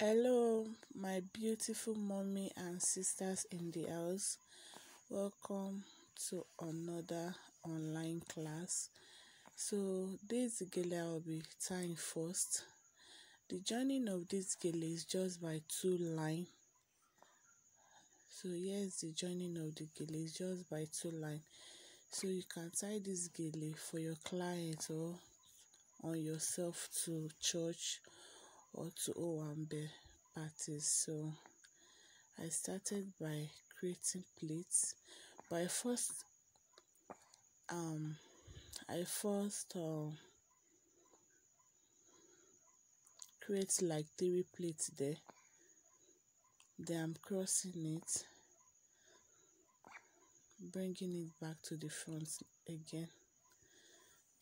Hello, my beautiful mommy and sisters in the house. Welcome to another online class. So, this gele I will be tying first. The joining of this gele is just by two lines. So, here's the joining of the gele is just by two lines. So, you can tie this gele for your client or on yourself to church or to Owambe parties. So I started by creating pleats, but I first create like 3 pleats there. Then I'm crossing it, bringing it back to the front again.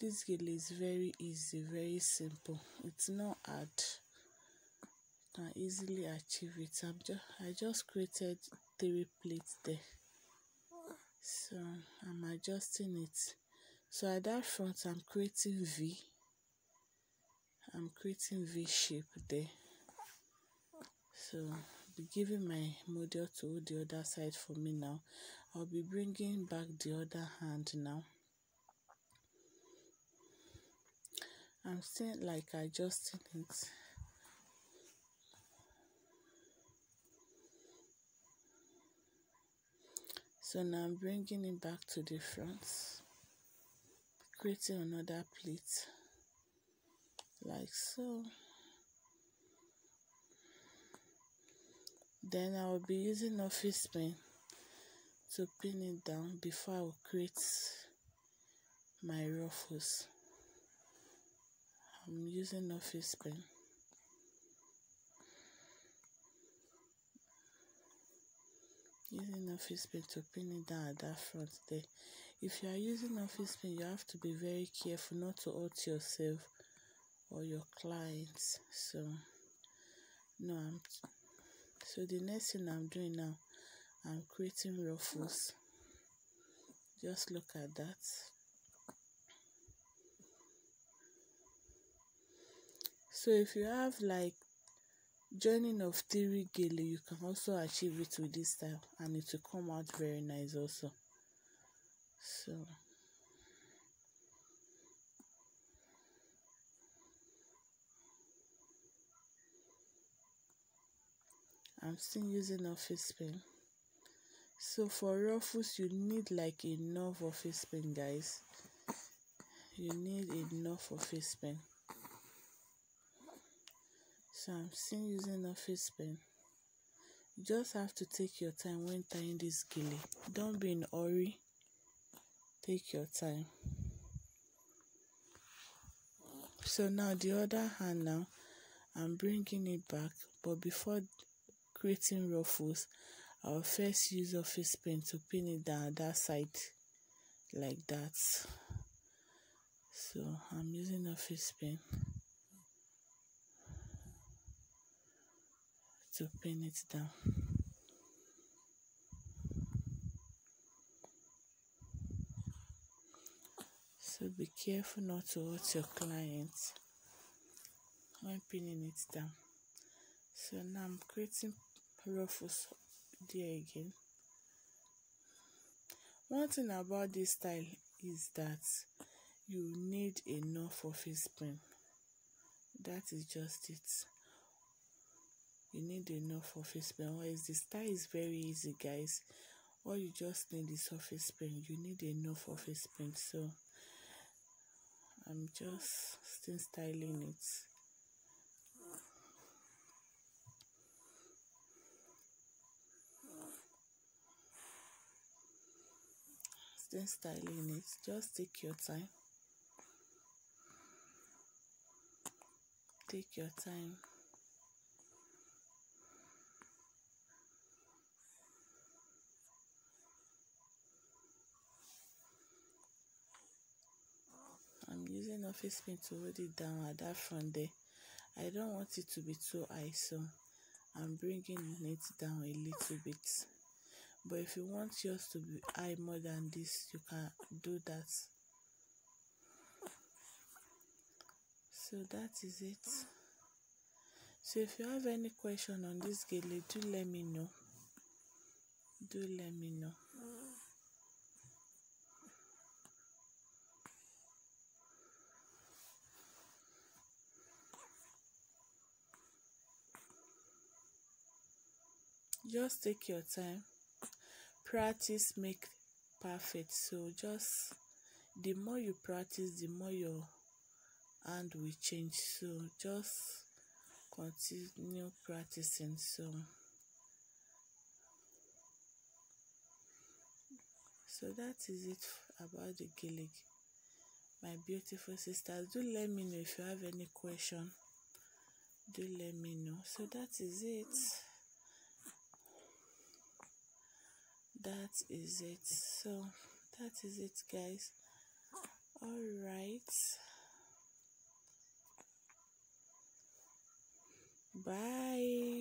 This gele is very easy, very simple. It's not hard. You can easily achieve it. I just created 3 pleats there. So I'm adjusting it. So at that front I'm creating V. I'm creating V shape there. So I'll be giving my model to hold the other side for me now. I'll be bringing back the other hand now. I'm still like adjusting it. So now I'm bringing it back to the front, creating another pleat like so. Then I will be using office pen to pin it down before I will create my ruffles. I'm using office pen. Using office pen to pin it down at that front there. If you are using office pen, you have to be very careful not to hurt yourself or your clients. So the next thing I'm doing now, I'm creating ruffles. Just look at that. So if you have like joining of 3 gele, you can also achieve it with this style and it will come out very nice also. So I'm still using office pen. So for ruffles, you need like enough office pen, guys. You need enough office pen. So I'm still using office pen. You just have to take your time when tying this gele. Don't be in a hurry. Take your time. So now the other hand now, I'm bringing it back. But before creating ruffles, I'll first use office pen to pin it down that side like that. So I'm using office pen to pin it down. So be careful not to hurt your client when pinning it down. So now I'm creating ruffles there again. One thing about this style is that you need enough office pen. That is just it. You need enough office pen. Otherwise, the style is very easy, guys. All you just need is office pen. You need enough office pen. So I'm just still styling it. Still styling it. Just take your time. Take your time. I'm using office pen to hold it down at that front there. I don't want it to be too high, so I'm bringing it down a little bit. But if you want yours to be high more than this, you can do that. So that is it. So if you have any question on this gele, do let me know. Do let me know. Just take your time. Practice make perfect. So just the more you practice, the more your hand will change. So just continue practicing. So that is it about the gele. My beautiful sisters, do let me know if you have any question. Do let me know. So that is it. That is it. So that is it, guys. All right. Bye.